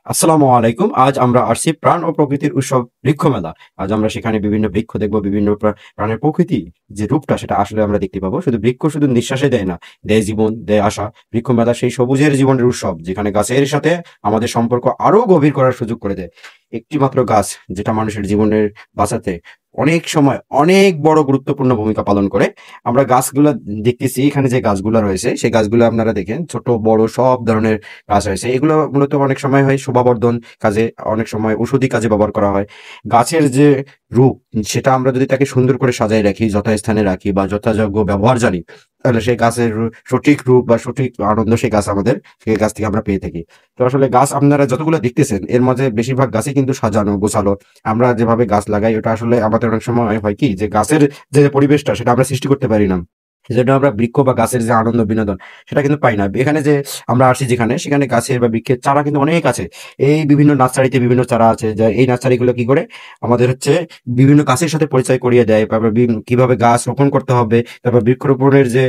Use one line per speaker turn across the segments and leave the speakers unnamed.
আসসালামু আলাইকুম। আজ আমরা আসছি প্রাণ ও প্রকৃতির উৎসব বৃক্ষ মেলা। আজ আমরা সেখানে বিভিন্ন বৃক্ষ দেখব, বিভিন্ন প্রাণের প্রকৃতি যে রূপটা সেটা আসলে আমরা দেখতে পাবো। শুধু বৃক্ষ শুধু নিঃশ্বাসে দেয় না, দেয় জীবন, দেয় আশা। বৃক্ষ মেলা সেই সবুজের জীবনের উৎসব যেখানে গাছের সাথে আমাদের সম্পর্ক আরো গভীর করার সুযোগ করে দেয়। একটি মাত্র গাছ যেটা মানুষের জীবনের বাঁচাতে অনেক সময় অনেক বড় গুরুত্বপূর্ণ ভূমিকা পালন করে। আমরা গাছগুলা দেখতেছি, এখানে যে গাছগুলা রয়েছে সেই গাছগুলো আপনারা দেখেন ছোট বড় সব ধরনের গাছ হয়েছে। এগুলো মূলত অনেক সময় হয় শোভাবর্ধন কাজে, অনেক সময় ঔষধি কাজে ব্যবহার করা হয়। গাছের যে রূপ সেটা আমরা যদি তাকে সুন্দর করে সাজায় রাখি, যথাস্থানে রাখি বা যথাযোগ্য ব্যবহার জানি, তাহলে সেই গাছের সঠিক রূপ বা সঠিক আনন্দ সেই গাছ আমাদের সেই গাছ থেকে আমরা পেয়ে থাকি। তো আসলে গাছ আপনারা যতগুলো দেখতেছেন এর মধ্যে বেশিরভাগ গাছই কিন্তু সাজানো গোছালো। আমরা যেভাবে গাছ লাগাই ওটা আসলে আমাদের অনেক সময় হয় কি যে গাছের যে পরিবেশটা সেটা আমরা সৃষ্টি করতে পারি না। সেজন্য আমরা বৃক্ষ বা গাছের যে আনন্দ বিনোদন সেটা কিন্তু পাই না। এখানে যে আমরা আসি যেখানে সেখানে গাছের বা বৃক্ষের চারা কিন্তু অনেক আছে। এই বিভিন্ন নার্সারিতে বিভিন্ন চারা আছে, যা এই নার্সারিগুলো কি করে আমাদের হচ্ছে বিভিন্ন গাছের সাথে পরিচয় করিয়ে দেয়। তারপর কিভাবে গাছ রোপণ করতে হবে, তারপর বৃক্ষরোপণের যে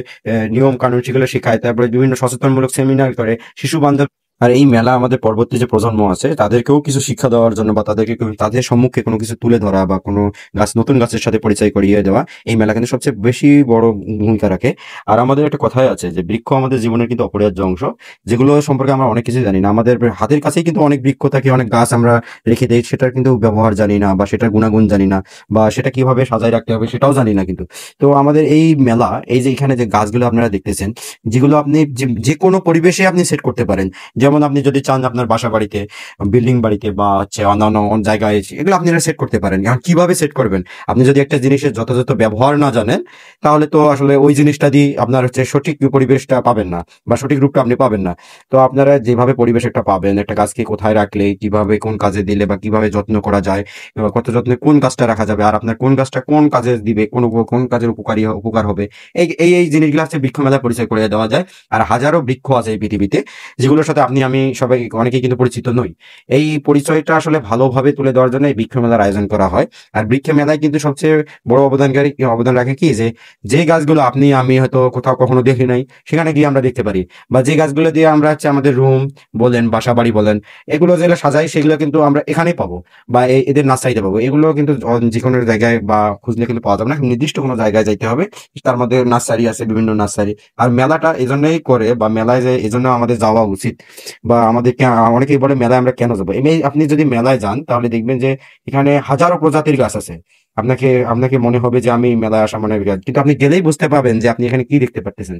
নিয়ম কানুন সেগুলো শেখায়। তারপরে বিভিন্ন সচেতনমূলক সেমিনার করে শিশু বান্ধব। আর এই মেলা আমাদের পরবর্তী যে প্রজন্ম আছে তাদেরকেও কিছু শিক্ষা দেওয়ার জন্য বা তাদেরকে তাদের সম্মুখে কোনো কিছু তুলে ধরা বা কোনো নতুন গাছের সাথে পরিচয় করিয়ে দেওয়া, এই মেলা কিন্তু সবচেয়ে বেশি বড় ভূমিকা রাখে। আর আমাদের একটা কথাই আছে যে বৃক্ষ আমাদের জীবনের কিন্তু অপরিহার্য অংশ, যেগুলো সম্পর্কে আমরা অনেক কিছু জানি না। আমাদের হাতের কাছেই কিন্তু অনেক বৃক্ষ থাকে, অনেক গাছ আমরা রেখে দেই, সেটার কিন্তু ব্যবহার জানি না বা সেটার গুণাগুণ জানি না বা সেটা কিভাবে সাজায় রাখতে হবে সেটাও জানি না কিন্তু। তো আমাদের এই মেলা, এই যে এখানে যে গাছগুলো আপনারা দেখতেছেন, যেগুলো আপনি যে কোনো পরিবেশে আপনি সেট করতে পারেন। যেমন আপনি যদি চান আপনার বাসা বাড়িতে, বিল্ডিং বাড়িতে বা হচ্ছে অন্যান্য জায়গায় এগুলো আপনি সেট করতে পারেন। এখন কিভাবে সেট করবেন? আপনি যদি একটা জিনিসের যথাযথ ব্যবহার না জানেন তাহলে তো আসলে ওই জিনিসটা দিয়ে আপনার হচ্ছে সঠিক পরিবেশটা পাবেন না বা সঠিক রূপটা আপনি পাবেন না। তো আপনারা যেভাবে পরিবেশ একটা পাবেন, একটা গাছকে কোথায় রাখলে কিভাবে কোন কাজে দিলে বা কিভাবে যত্ন করা যায়, এবার কত যত্নে কোন গাছটা রাখা যাবে আর আপনার কোন গাছটা কোন কাজে দিবে, কোন কাজের উপকার হবে, এই জিনিসগুলো হচ্ছে বৃক্ষ মেলায় পরিচয় করে দেওয়া যায়। আর হাজারো বৃক্ষ আছে এই পৃথিবীতে যেগুলোর সাথে আপনি আমি সবাই অনেকেই কিন্তু পরিচিত নই। এই পরিচয়টা আসলে ভালোভাবে তুলে দেওয়ার জন্য এই বৃক্ষ মেলার আয়োজন করা হয়। আর বৃক্ষ মেলায় কিন্তু সবচেয়ে বড় অবদান রাখে কি যে গাছগুলো আপনি আমি হয়তো কোথাও কখনো দেখি নাই সেখানে গিয়ে আমরা দেখতে পারি। বা যে গাছগুলো দিয়ে আমরা হচ্ছে আমাদের রুম বলেন, বাসা বাড়ি বলেন, এগুলো যেগুলো সাজাই সেগুলো কিন্তু আমরা এখানেই পাবো বা এদের নার্সারিতে পাবো। এগুলো কিন্তু যে কোনো জায়গায় বা খুঁজলে কিন্তু পাওয়া যাবে না, নির্দিষ্ট কোনো জায়গায় যাইতে হবে। তার মধ্যে নার্সারি আছে, বিভিন্ন নার্সারি। আর মেলাটা এজন্যই করে বা মেলায় যে এজন্য আমাদের যাওয়া উচিত বা আমাদের অনেকেই বলে মেলায় আমরা কেন যাবো। এমনি আপনি যদি মেলায় যান তাহলে দেখবেন যে এখানে হাজারো প্রজাতির গাছ আছে। আপনাকে আপনাকে মনে হবে যে আমি মেলায় আসা মানে গাছ, কিন্তু আপনি গেলেই বুঝতে পারবেন যে আপনি এখানে কি দেখতে পারতেছেন।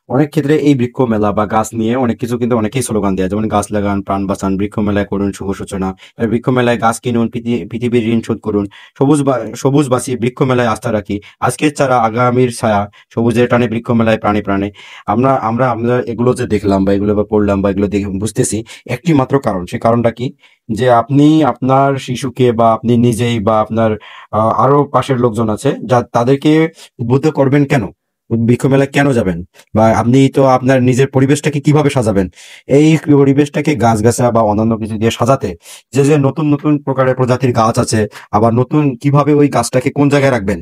অনেক ক্ষেত্রে এই বৃক্ষ মেলা বা গাছ নিয়ে অনেক কিছু কিন্তু অনেকেই স্লোগান দেয়, যেমন গাছ লাগান প্রাণ বাঁচান, বৃক্ষ মেলায় করুন শুভ সূচনা। আর বৃক্ষ মেলায় গাছ কিনুন, পৃথিবীর ঋণ শোধ করুন, সবুজ বাঁচি, বৃক্ষ মেলায় আস্থা রাখি, আজকের চারা আগামীর ছায়া, সবুজের টানে বৃক্ষ মেলায় প্রাণে প্রাণে। আমরা এগুলো যে দেখলাম বা এগুলো বা পড়লাম বা এগুলো দেখে বুঝতেছি একটি মাত্র কারণ। সে কারণটা কি? যে আপনি আপনার শিশুকে বা আপনি নিজেই বা আপনার আরো পাশের লোকজন আছে যা তাদেরকে উদ্বুদ্ধ করবেন কেন, বৃক্ষ মেলায় কেন যাবেন, বা আপনি তো আপনার নিজের পরিবেশটাকে কিভাবে সাজাবেন। এই পরিবেশটাকে গাছগাছরা বা অন্যান্য কিছু দিয়ে সাজাতে যে নতুন নতুন প্রকারের প্রজাতির গাছ আছে, আবার নতুন কিভাবে ওই গাছটাকে কোন জায়গায় রাখবেন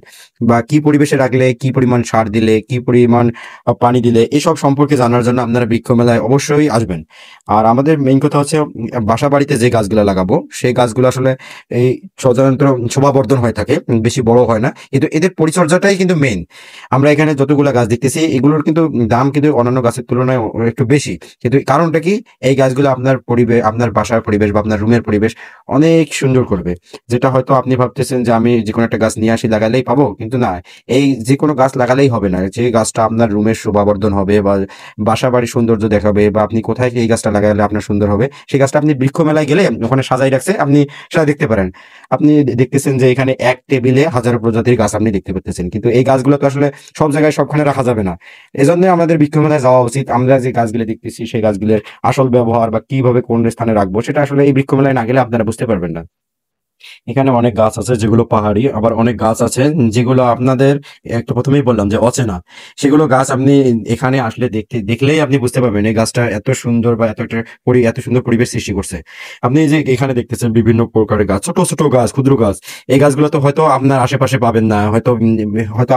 বা কি পরিবেশে রাখলে কি পরিমাণ সার দিলে কি পরিমাণ পানি দিলে, এসব সম্পর্কে জানার জন্য আপনারা বৃক্ষ মেলায় অবশ্যই আসবেন। আর আমাদের মেইন কথা হচ্ছে বাসা বাড়িতে যে গাছগুলো লাগাবো সেই গাছগুলো আসলে এই সাধারণত শোভাবর্ধন হয়ে থাকে, বেশি বড় হয় না, কিন্তু এদের পরিচর্যাটাই কিন্তু মেইন। আমরা এখানে যতগুলো গাছ দেখতেছি এগুলোর কিন্তু দাম কিন্তু অন্যান্য গাছের তুলনায় একটু বেশি। কিন্তু কারণটা কি? এই গাছগুলো আপনার পরিবেশ, আপনার বাসার পরিবেশ বা আপনার রুমের পরিবেশ অনেক সুন্দর করবে। যেটা হয়তো আপনি ভাবতেছেন যে আমি যে কোনো একটা গাছ নিয়ে আসি লাগালেই পাবো, কিন্তু না। এই যে কোনো গাছ লাগালেই হবে না। যে গাছটা আপনার রুমের শোভাবর্ধন হবে বা বাসা বাড়ির সৌন্দর্য দেখাবে বা আপনি কোথায় এই গাছটা লাগালে আপনার সুন্দর হবে, সেই গাছটা আপনি বৃক্ষ মেলায় গেলে ওখানে সাজাই রাখছে, আপনি সেটা দেখতে পারেন। আপনি দেখতেছেন যে এখানে এক টেবিলে হাজারো প্রজাতির গাছ আপনি দেখতে পাচ্ছেন, কিন্তু এই গাছগুলো তো আসলে সব জায়গায় সবখানে রাখা যাবে না। এজন্য আমাদের বৃক্ষ মেলায় যাওয়া উচিত। আমরা যে গাছগুলো দেখতেছি সেই গাছগুলোর আসল ব্যবহার বা কিভাবে কোন স্থানে রাখবো সেটা আসলে এই বৃক্ষ মেলায় না গেলে আপনারা বুঝতে পারবেন না। এখানে অনেক গাছ আছে যেগুলো পাহাড়ি, আবার অনেক গাছ আছে যেগুলো আপনাদের একটু প্রথমেই বললাম যে অচেনা। সেগুলো গাছ আপনি এখানে আসলে দেখলেই আপনি বুঝতে পারবেন এই গাছটা এত সুন্দর বা এত সুন্দর পরিবেশ সৃষ্টি করছে। আপনি যে এখানে দেখতেছেন বিভিন্ন প্রকারের গাছ, ছোট ছোট গাছ, ক্ষুদ্র গাছ, এই গাছগুলো তো হয়তো আপনার আশেপাশে পাবেন না, হয়তো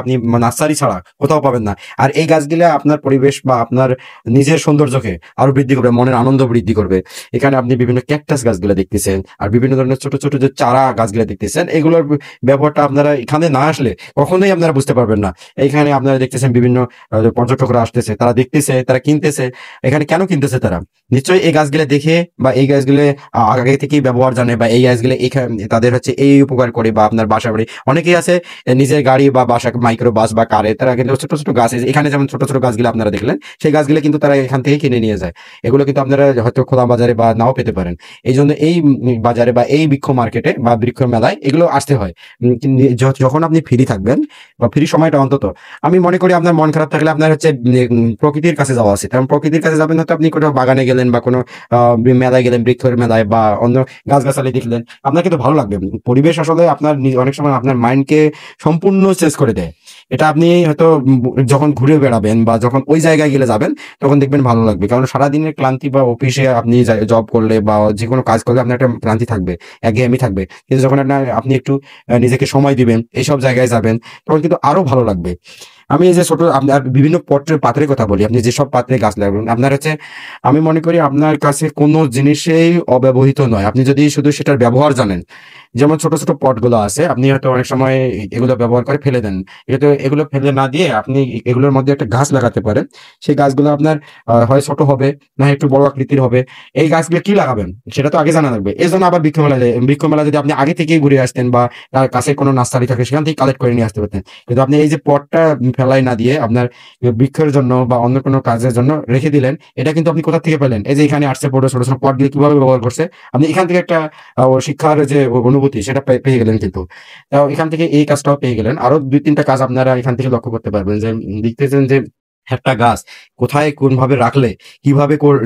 আপনি নার্সারি ছাড়া কোথাও পাবেন না। আর এই গাছগুলো আপনার পরিবেশ বা আপনার নিজের সৌন্দর্যকে আরো বৃদ্ধি করবে, মনের আনন্দ বৃদ্ধি করবে। এখানে আপনি বিভিন্ন ক্যাকটাস গাছগুলো দেখতেছেন, আর বিভিন্ন ধরনের ছোট ছোট যে চারা গাছগুলো দেখতেছেন, এগুলোর ব্যবহারটা আপনারা এখানে না আসলে কখনোই আপনারা বুঝতে পারবেন না। এইখানে আপনারা দেখতেছেন বিভিন্ন পর্যটকরা আসতেছে, তারা দেখতেছে, তারা কিনতেছে। এখানে কেন কিনতেছে তারা? নিশ্চয়ই এই গাছগুলো দেখে বা এই গাছগুলো আগে থেকেই ব্যবহার জানে, বা এই গাছগুলো এখানে তাদের হচ্ছে এই উপকার করে, বা আপনার বাসা বাড়ি অনেকেই আছে নিজের গাড়ি বা বাসা মাইক্রো বাস বা কারে, তারা কিন্তু ছোট ছোট গাছ, এখানে যেমন ছোট ছোট গাছগুলো আপনারা দেখলেন, সেই গাছগুলো কিন্তু তারা এখান থেকে কিনে নিয়ে যায়। এগুলো কিন্তু আপনারা হয়তো খোলা বাজারে বা নাও পেতে পারেন। এই জন্য এই বাজারে বা এই বৃক্ষ মার্কেটে বা বৃক্ষ মেলায় এগুলো আসতে হয়। যখন আপনি ফ্রি থাকবেন বা ফ্রি সময়টা অন্তত, আমি মনে করি আপনার মন খারাপ থাকলে আপনার হচ্ছে প্রকৃতির কাছে যাওয়া উচিত। কারণ প্রকৃতির কাছে যাবেন, হয়তো আপনি কোনো বাগানে গেলেন বা কোনো মেলায় গেলেন, বৃক্ষের মেলায় বা অন্য গাছগাছালি দেখলেন, আপনার কিন্তু ভালো লাগবে। পরিবেশ আসলে আপনার অনেক সময় আপনার মাইন্ডকে সম্পূর্ণ চেঞ্জ করে দেয়। এটা আপনি হয়তো যখন ঘুরে বেড়াবেন বা যখন ওই জায়গায় গেলে যাবেন, তখন দেখবেন ভালো লাগবে। কারণ সারাদিনের ক্লান্তি বা অফিসে আপনি জব করলে বা যে কোনো কাজ করলে আপনার একটা ক্লান্তি থাকবে, একঘেয়েমি থাকবে। কিন্তু যখন আপনি একটু নিজেকে সময় দিবেন, এইসব জায়গায় যাবেন, তখন কিন্তু আরো ভালো লাগবে। আমি এই যে ছোট আপনার বিভিন্ন পাত্রের কথা বলি, আপনি যেসব পাত্রে গাছ লাগাবেন, আপনার হচ্ছে আমি মনে করি আপনার কাছে কোনো জিনিসেই অব্যবহৃত নয়, আপনি যদি শুধু সেটার ব্যবহার জানেন। যেমন ছোট ছোট পটগুলো আছে, আপনি হয়তো অনেক সময় এগুলো ব্যবহার করে ফেলে দেন। এগুলো ফেলে না দিয়ে আপনি এগুলোর মধ্যে একটা গাছ লাগাতে পারেন। সেই গাছগুলো আপনার হয় ছোট হবে, না একটু বড় আকৃতির হবে। এই গাছগুলো কি লাগাবেন সেটা তো আগে জানা লাগবে। এই জন্য আবার বৃক্ষ মেলা যদি আপনি আগে থেকেই ঘুরে আসতেন বা তার কাছে কোনো নার্সারি থাকে সেখান থেকে কালেক্ট করে নিয়ে আসতে পারতেন। কিন্তু আপনি এই যে পটটা ফেলাই না দিয়ে আপনার বৃক্ষের জন্য বা অন্য কোনো কাজের জন্য রেখে দিলেন, এটা কিন্তু আপনি কোথা থেকে পেলেন? এই যে এখানে আসছে বড় ছোট ছোট পটগুলো কিভাবে ব্যবহার করছে, আপনি এখান থেকে একটা শিক্ষার যে অনুভূতি সেটা পেয়ে গেলেন কিন্তু। তাও এখান থেকে এই কাজটাও পেয়ে গেলেন। আরো ২-৩টা কাজ আপনারা এখান থেকে লক্ষ্য করতে পারবেন যে দেখতেছেন যে একটা গাছ কোথায় কোনভাবে রাখলে,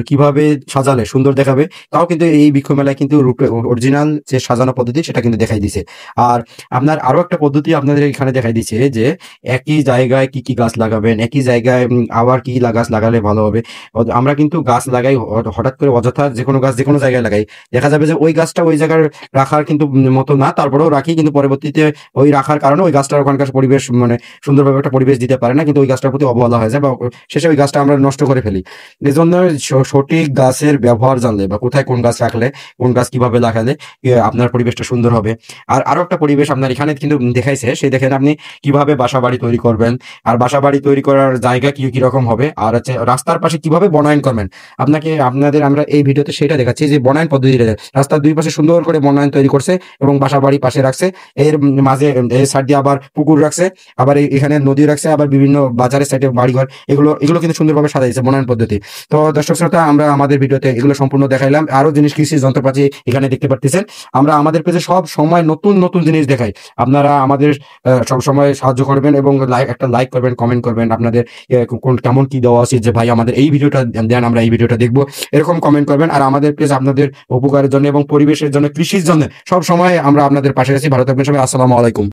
কিভাবে সাজালে সুন্দর দেখাবে, তাও কিন্তু এই বৃক্ষ মেলায় কিন্তু রূপে অরিজিনাল যে সাজানো পদ্ধতি সেটা কিন্তু দেখাই দিছে। আর আপনার আরো একটা পদ্ধতি আপনাদের এখানে দেখাই দিছে যে একই জায়গায় কি কি গাছ লাগাবেন, একই জায়গায় আবার কি গাছ লাগালে ভালো হবে। আমরা কিন্তু গাছ লাগাই হঠাৎ করে অযথা যেকোনো গাছ যেকোনো জায়গায় লাগাই, দেখা যাবে যে ওই গাছটা ওই জায়গায় রাখার কিন্তু মতো না, তারপরেও রাখি, কিন্তু পরবর্তীতে ওই রাখার কারণে ওই গাছটার ওখানকার পরিবেশ মানে সুন্দরভাবে একটা পরিবেশ দিতে পারে না, কিন্তু ওই গাছটার প্রতি অবহেলা হয়ে যায় বা শেষে ওই গাছটা আমরা নষ্ট করে ফেলি। এজন্য সঠিক গাছের ব্যবহার জানলে বা কোথায় কোন গাছ রাখলে, কোন গাছ কিভাবে লাগালে আপনার পরিবেশটা সুন্দর হবে। আর আরো একটা পরিবেশ আপনার এখানে কিন্তু দেখাইছে, সেই দেখেন আপনি কিভাবে বাসা বাড়ি তৈরি করবেন, আর বাসা বাড়ি তৈরি করার জায়গা কি রকম হবে, আর হচ্ছে রাস্তার পাশে কিভাবে বনায়ন করবেন। আপনাদের আমরা এই ভিডিওতে সেটা দেখাচ্ছি যে বনায়ন পদ্ধতিটা, রাস্তার দুই পাশে সুন্দর করে বনায়ন তৈরি করছে এবং বাসা বাড়ি পাশে রাখছে। এর মাঝে এর সাইড দিয়ে আবার পুকুর রাখছে, আবার এখানে নদী রাখছে, আবার বিভিন্ন বাজারের সাইডে বাড়িঘর, এগুলো কিন্তু সুন্দরভাবে সাজাইছে বনায়ন পদ্ধতি। তো দর্শক শ্রোতা, আমরা আমাদের ভিডিওতে এগুলো সম্পূর্ণ দেখাইলাম। আরো জিনিস, কৃষি যন্ত্রপাতি এখানে দেখতে পারতেছেন। আমরা আমাদের পেজে সব সময় নতুন নতুন জিনিস দেখাই। আপনারা আমাদের সব সময় সাহায্য করবেন এবং একটা লাইক করবেন, কমেন্ট করবেন আপনাদের কেমন কি দেওয়া উচিত, যে ভাই আমাদের এই ভিডিওটা দেন, আমরা এই ভিডিওটা দেখবো, এরকম কমেন্ট করবেন। আর আমাদের পেজ আপনাদের উপকারের জন্য এবং পরিবেশের জন্য, কৃষির জন্য সব সময় আমরা আপনাদের পাশে আছি। ভালো থাকবেন সবাই। আসসালামু আলাইকুম।